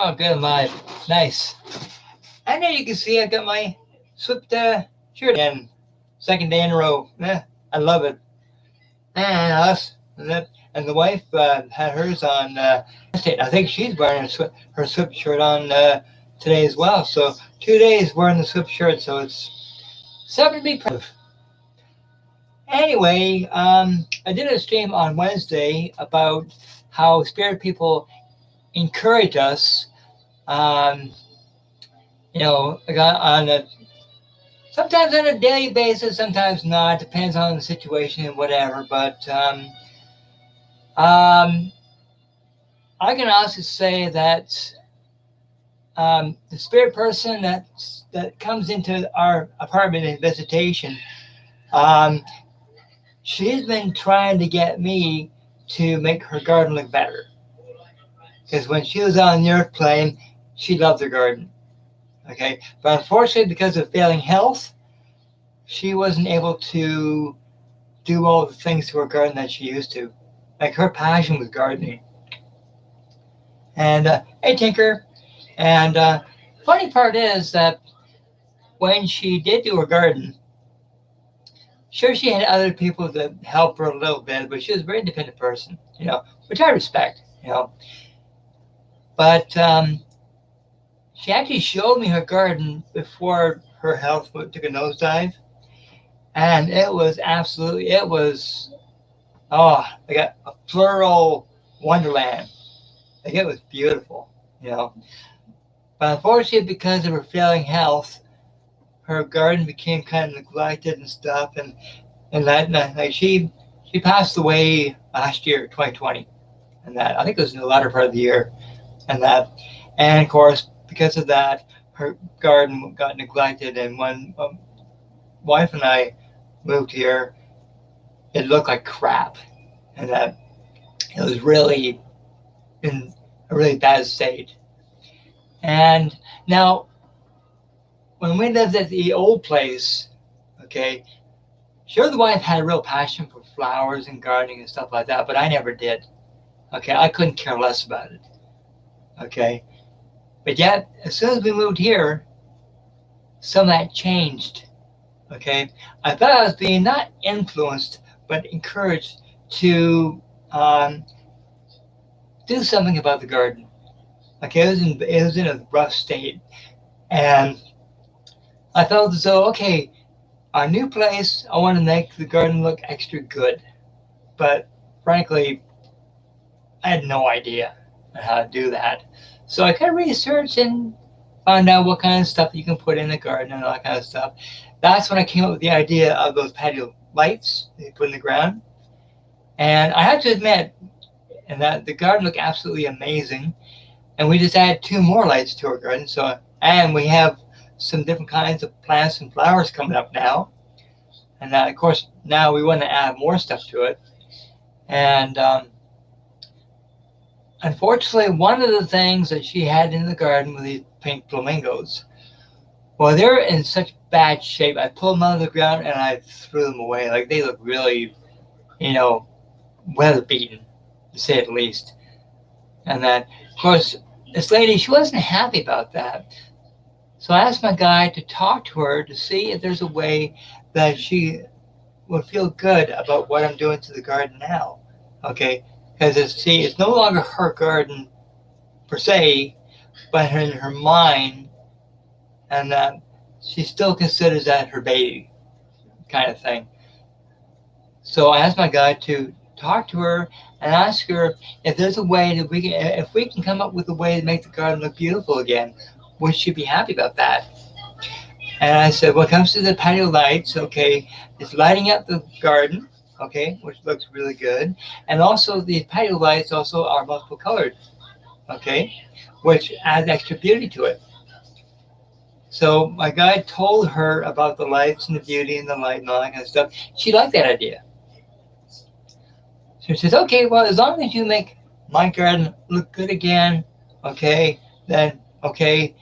Oh, good live. Nice. I know you can see I got my SWYPT shirt again. Second day in a row. I love it. And us. And the wife had hers on I think she's wearing her SWYPT shirt on today as well. So 2 days wearing the SWYPT shirt. So it's something to be proud of. Anyway, I did a stream on Wednesday about how spirit people encourage us. I got on a sometimes on a daily basis, sometimes not. Depends on the situation and whatever. But I can also say that the spirit person that comes into our apartment in visitation, she's been trying to get me to make her garden look better. Because when she was on the earth plane, she loved her garden. Okay, but unfortunately, because of failing health, she wasn't able to do all the things to her garden that she used to. Like her passion was gardening. And hey, Tinker. And funny part is that when she did do her garden, sure, she had other people that helped her a little bit, but she was a very independent person, which I respect, But she actually showed me her garden before her health took a nosedive. And it was like a floral wonderland. Like it was beautiful, But unfortunately, because of her failing health, her garden became kind of neglected and stuff. And like she passed away last year, 2020. And that, I think it was in the latter part of the year. And of course, because of that, her garden got neglected. And when wife and I moved here, it looked like crap, and that it was really in a really bad state. And now, when we lived at the old place, okay, sure, the wife had a real passion for flowers and gardening and stuff like that, but I never did. Okay, I couldn't care less about it. Okay, but yet, as soon as we moved here, some of that changed. Okay, I thought I was being not influenced, but encouraged to do something about the garden. Okay, it was in a rough state, and I felt as though, okay, our new place, I want to make the garden look extra good, but frankly, I had no idea how to do that. So I kind of researched and found out what kind of stuff you can put in the garden and all that kind of stuff. That's when I came up with the idea of those patio lights that you put in the ground. And I have to admit, that the garden looked absolutely amazing. And we just added 2 more lights to our garden. And we have some different kinds of plants and flowers coming up now. And of course, now we want to add more stuff to it. And unfortunately, one of the things that she had in the garden were these pink flamingos. Well, they're in such bad shape. I pulled them out of the ground and I threw them away. Like they look really, weather beaten, to say the least. And then, of course, this lady, she wasn't happy about that. So I asked my guy to talk to her to see if there's a way that she would feel good about what I'm doing to the garden now. Okay, because it's no longer her garden per se, but in her mind, and she still considers that her baby, kind of thing. So I asked my guy to talk to her and ask her if there's a way that if we can come up with a way to make the garden look beautiful again, would she be happy about that? And I said, when it comes to the patio lights, okay, it's lighting up the garden, okay, which looks really good. And also the patio lights also are multiple colored, okay, which adds extra beauty to it. So my guy told her about the lights and the beauty and the light and all that kind of stuff. She liked that idea. So she says, okay, well, as long as you make my garden look good again, okay, then okay,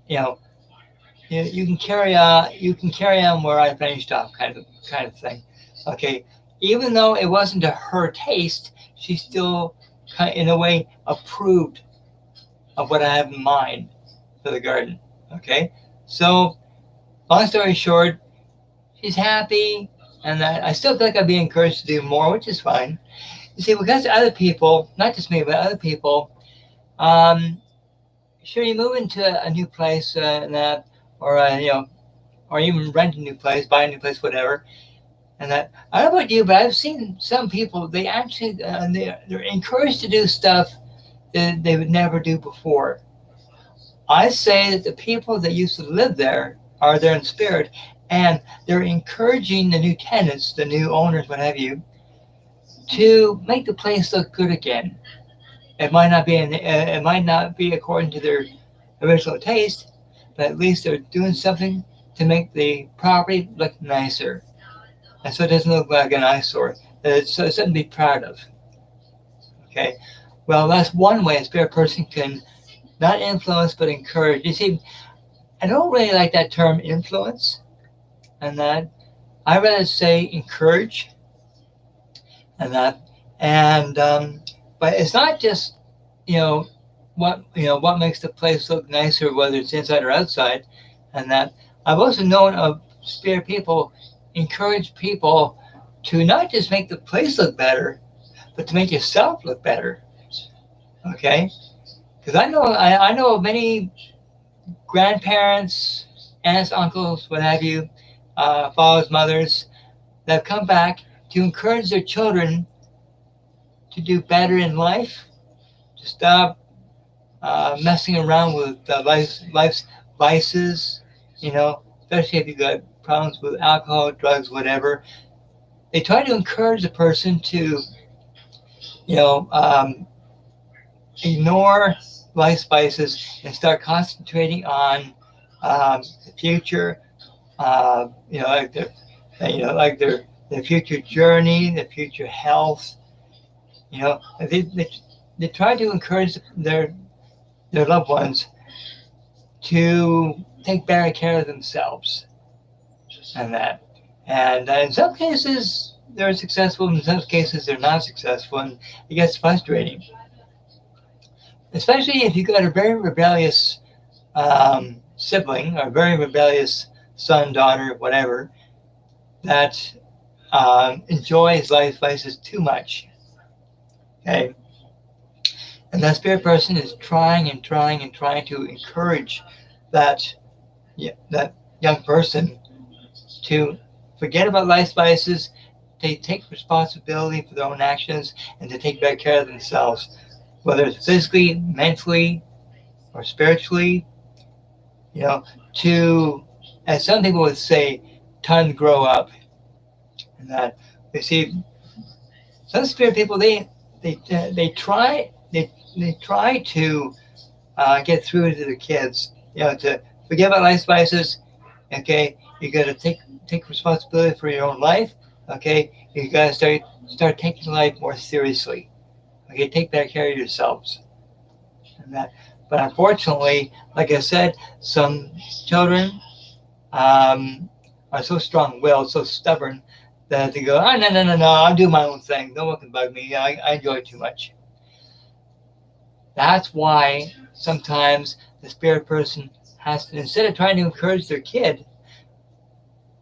you can carry on where I finished off, kind of thing. Okay, even though it wasn't to her taste, she still, in a way, approved of what I have in mind for the garden. Okay, so long story short, she's happy, and I still feel like I'd be encouraged to do more, which is fine. You see, because other people, not just me, but other people, sure, you move into a new place and that, or or even rent a new place, buy a new place, whatever. And that, I don't know about you, but I've seen some people, they actually, they're encouraged to do stuff that they would never do before. I say that the people that used to live there are there in spirit, and they're encouraging the new tenants, the new owners, what have you, to make the place look good again. It might not be according to their original taste, but at least they're doing something to make the property look nicer, and so it doesn't look like an eyesore. So it's something to be proud of. Okay, well, that's one way a spirit person can not influence but encourage. You see, I don't really like that term influence, and that I rather say encourage, and that, and but it's not just what makes the place look nicer, whether it's inside or outside, and that I've also known of spirit people encourage people to not just make the place look better, but to make yourself look better. Okay, because I know of many grandparents, aunts, uncles, what have you, fathers, mothers, that have come back to encourage their children to do better in life, to stop messing around with life's vices, especially if you've got problems with alcohol, drugs, whatever. They try to encourage the person to, ignore life's vices and start concentrating on the future, like their future journey, their future health. They try to encourage their loved ones to take better care of themselves, and that. And in some cases they're successful, in some cases they're not successful, and it gets frustrating. Especially if you've got a very rebellious sibling, or a very rebellious son, daughter, whatever, that enjoys life's vices too much. Okay, and that spirit person is trying and trying and trying to encourage that young person to forget about life's vices, to take responsibility for their own actions, and to take better care of themselves, whether it's physically, mentally, or spiritually. To, as some people would say, time to grow up. And that, you see, some spirit people, they try to get through to the kids, to forget about life's vices. Okay, you got to take responsibility for your own life. Okay, you got to start taking life more seriously. Okay, take better care of yourselves, and that. But unfortunately, like I said, some children are so strong-willed, so stubborn, that they go, oh, no, I'll do my own thing. No one can bug me. I enjoy it too much. That's why sometimes the spirit person has to, instead of trying to encourage their kid,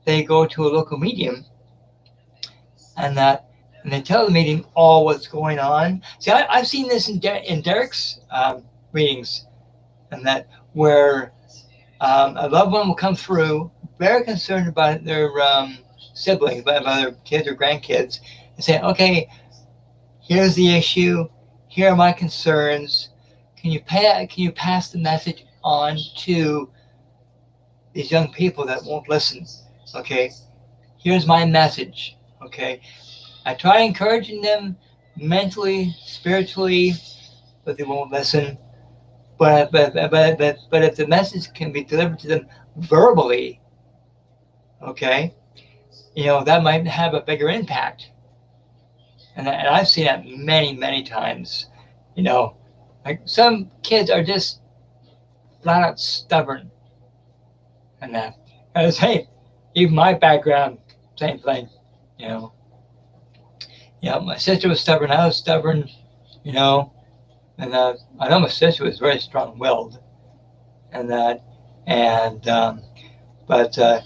they go to a local medium, and they tell the medium all what's going on. See, I've seen this in Derek's readings, and that where a loved one will come through very concerned about their siblings, about their kids or grandkids, and say, okay, here's the issue, here are my concerns, can you pass the message on to these young people that won't listen? Okay, here's my message. Okay, I try encouraging them mentally, spiritually, but they won't listen. But if the message can be delivered to them verbally, okay, that might have a bigger impact. And I've seen that many times. Like some kids are just flat out stubborn, and that. Because hey, even my background, same thing. My sister was stubborn. I was stubborn. And I know my sister was very strong-willed, and but yeah,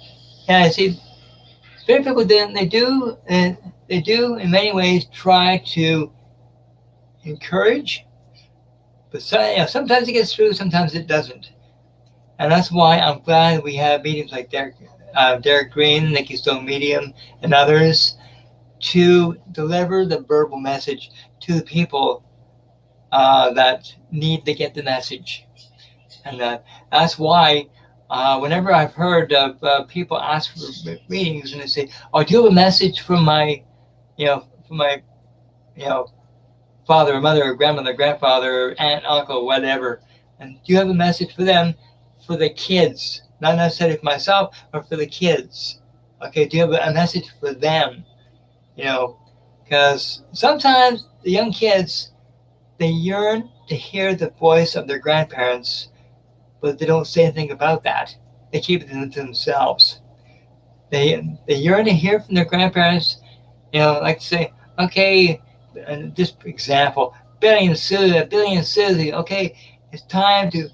I see. Spirit people then they do in many ways try to encourage, but sometimes it gets through, sometimes it doesn't, and that's why I'm glad we have meetings like Derek Green, Nikki Stone Medium, and others to deliver the verbal message to the people that need to get the message, and that's why. Whenever I've heard of people ask for readings and they say, "Oh, do you have a message from my, from my, you know, father or mother or grandmother, grandfather, aunt, uncle, whatever, and do you have a message for them, for the kids, not necessarily for myself, but for the kids? Okay, do you have a message for them? Because sometimes the young kids, they yearn to hear the voice of their grandparents, but they don't say anything about that. They keep it to themselves. They yearn to hear from their grandparents, like to say, okay, and this example, Billy and Susie, okay, it's time to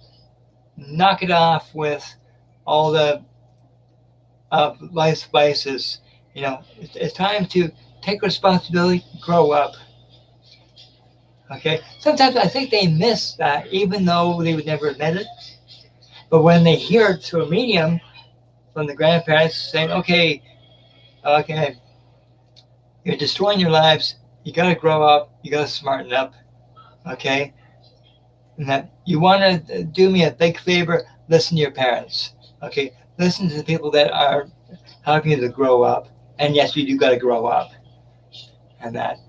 knock it off with all the life's vices. It's time to take responsibility, grow up. Okay, sometimes I think they miss that, even though they would never admit it. But when they hear it through a medium from the grandparents saying, okay, you're destroying your lives, you got to grow up, you got to smarten up, okay? And that you want to do me a big favor, listen to your parents, okay? Listen to the people that are helping you to grow up. And yes, you do got to grow up. And that.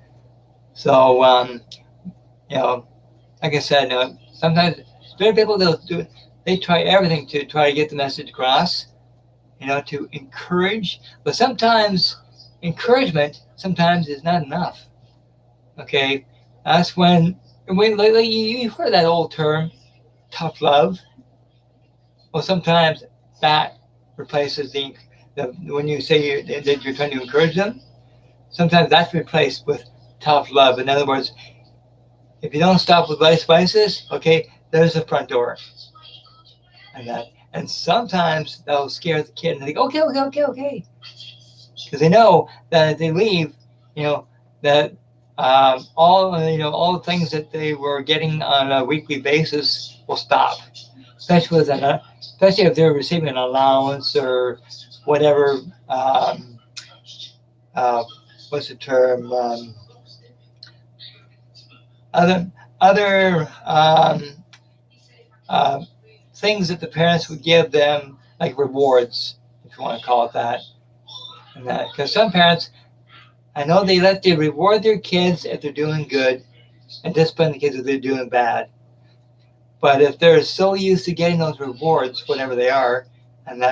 So, like I said, sometimes spirit people, they try everything to try to get the message across, to encourage. But sometimes encouragement sometimes is not enough. Okay, that's when lately you've heard that old term, tough love. Well, sometimes that replaces the when you say that you're trying to encourage them. Sometimes that's replaced with tough love. In other words, if you don't stop with life's vices, okay, there's the front door, and sometimes that'll scare the kid and they go, okay, because they know that if they leave, that all the things that they were getting on a weekly basis will stop, especially if they're receiving an allowance or whatever. What's the term? Other things that the parents would give them, like rewards, if you want to call it that, and that, because some parents, I know they reward their kids if they're doing good, and discipline the kids if they're doing bad. But if they're so used to getting those rewards, whatever they are, and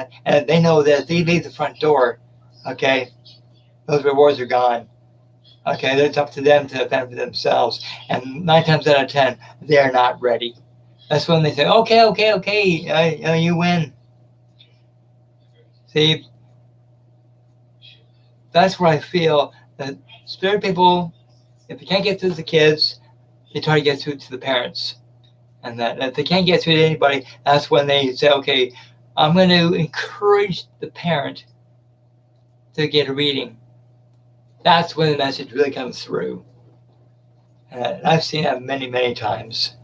they know that if they leave the front door, okay, those rewards are gone. Okay, it's up to them to fend for themselves. And 9 times out of 10, they're not ready. That's when they say, okay, you win. See, that's where I feel that spirit people, if they can't get through to the kids, they try to get through to the parents. And that if they can't get through to anybody, that's when they say, okay, I'm going to encourage the parent to get a reading. That's when the message really comes through. And I've seen that many, many times.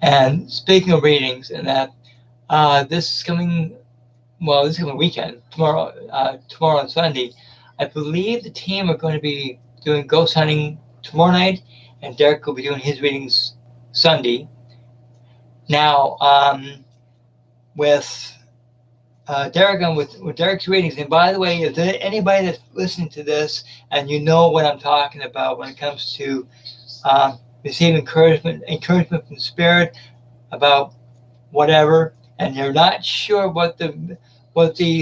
And speaking of readings, this coming weekend, tomorrow and Sunday, I believe the team are going to be doing ghost hunting tomorrow night, and Derek will be doing his readings Sunday. Now, with Derek and with Derek's readings, and by the way, if there's anybody that's listening to this and you know what I'm talking about when it comes to receive encouragement from spirit about whatever, and you're not sure what the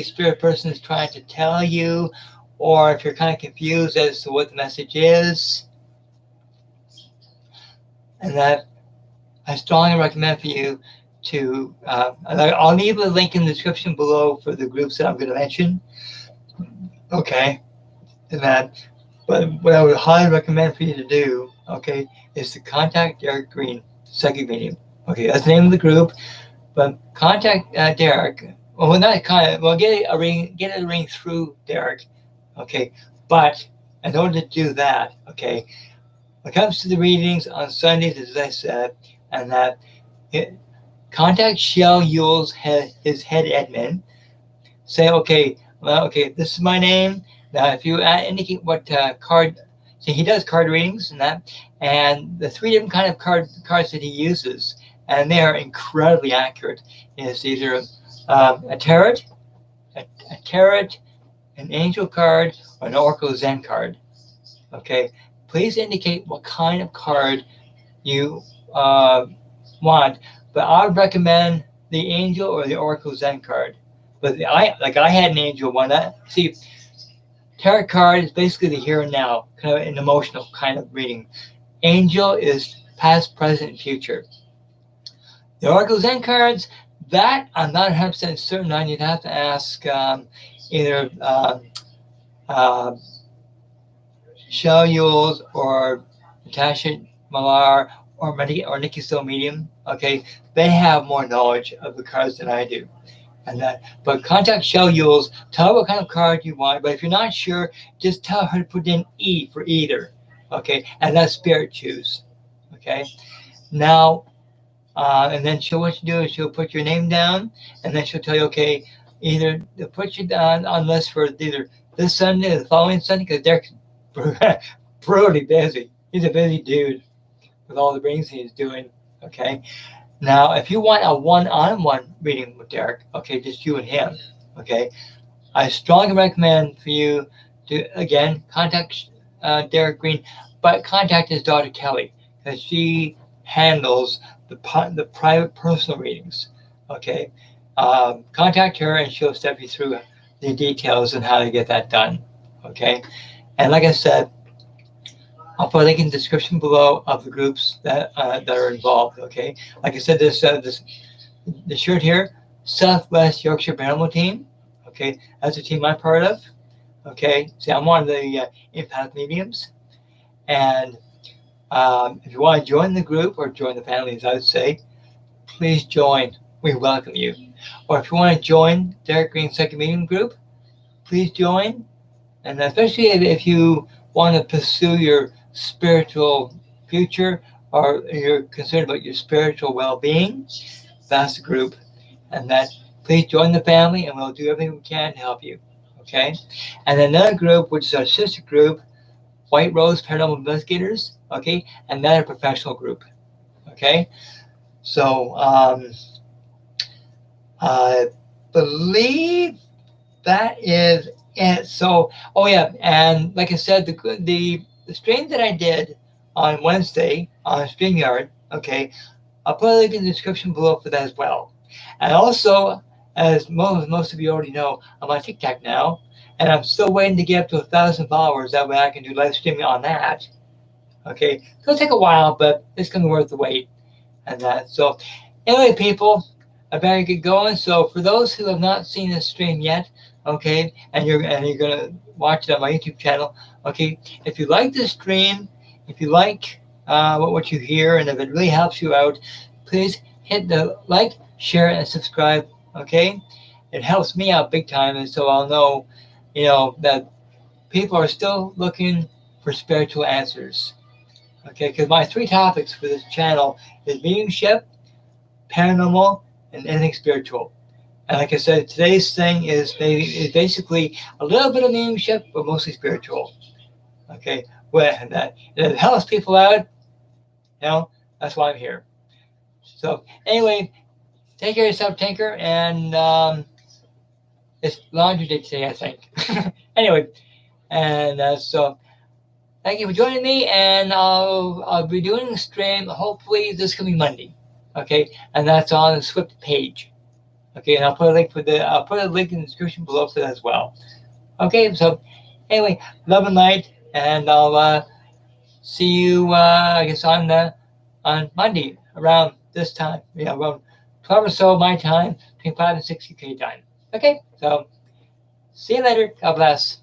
spirit person is trying to tell you, or if you're kind of confused as to what the message is, and that I strongly recommend for you to, I'll leave a link in the description below for the groups that I'm going to mention. Okay, and But what I would highly recommend for you to do, okay, is to contact Derek Green, Psychic Medium. Okay, that's the name of the group. But contact Derek. Well, not contact. Well, get a ring through Derek. Okay, but in order to do that, okay, when it comes to the readings on Sundays, as I said, and that contact Shell Yule's his head admin. Say, okay, well, okay, this is my name. Now, if you indicate what card, see, he does card readings and that, and the 3 different kind of cards that he uses, and they are incredibly accurate. Is either a tarot, an angel card, or an Oracle Zen card. Okay, please indicate what kind of card you want, but I would recommend the angel or the Oracle Zen card. But I had an angel one. See, tarot card is basically the here and now, kind of an emotional kind of reading. Angel is past, present, and future. The Oracle Zen cards, that I'm not 100% certain on. You'd have to ask either Shell Yules or Tasha, Mellor, or Nikki Still Medium. Okay, they have more knowledge of the cards than I do. And that, but contact Shell Yules, tell her what kind of card you want. But if you're not sure, just tell her to put in E for either. Okay, and let Spirit choose. Okay, now, and then what you do is she'll put your name down, and then she'll tell you, okay, either to put you down on list for either this Sunday or the following Sunday, because Derek's brutally busy. He's a busy dude with all the readings he's doing. Okay. Now, if you want a one-on-one reading with Derek, okay, just you and him, okay, I strongly recommend for you to, again, contact Derek Green, but contact his daughter, Kelly, because she handles the private personal readings, okay? Contact her, and she'll step you through the details and how to get that done, okay? And like I said, I'll put a link in the description below of the groups that are involved. Okay, like I said, this the shirt here, Southwest Yorkshire Paranormal Team. Okay, that's the team I'm part of. Okay, see, I'm one of the Empath mediums, and if you want to join the group or join the family, as I would say, please join. We welcome you. Or if you want to join Derek Green's Second Medium group, please join. And especially if you want to pursue your spiritual future, or you're concerned about your spiritual well-being, that's the group. And that, please join the family, and we'll do everything we can to help you. Okay. And another group, which is our sister group, White Rose Paranormal Investigators. Okay, and that's a professional group. Okay. So I believe that is it. So, oh yeah, and like I said, the stream that I did on Wednesday on StreamYard, okay, I'll put a link in the description below for that as well. And also, as most of you already know, I'm on TikTok now, and I'm still waiting to get up to 1,000 followers. That way I can do live streaming on that. Okay, it'll take a while, but it's going to be worth the wait. And that. So, anyway, people, I better get going. So, for those who have not seen this stream yet, okay, and you're gonna watch it on my YouTube channel, okay, if you like this stream, if you like what you hear, and if it really helps you out, please hit the like, share, and subscribe. Okay, it helps me out big time, and so I'll know, that people are still looking for spiritual answers. Okay, because my 3 topics for this channel is mediumship, paranormal, and anything spiritual. And like I said, today's thing is basically a little bit of mediumship, but mostly spiritual. Okay, well, and it helps people out. That's why I'm here. So anyway, take care of yourself, Tinker, and it's laundry day today, I think. Anyway, and so thank you for joining me, and I'll be doing a stream hopefully this coming Monday. Okay, and that's on the SWYPT page. Okay, and I'll put a link in the description below for that as well. Okay, so anyway, love and light, and I'll see you I guess on Monday around this time, around 12 or so my time, between 5 and 6 UK time. Okay, so see you later. God bless.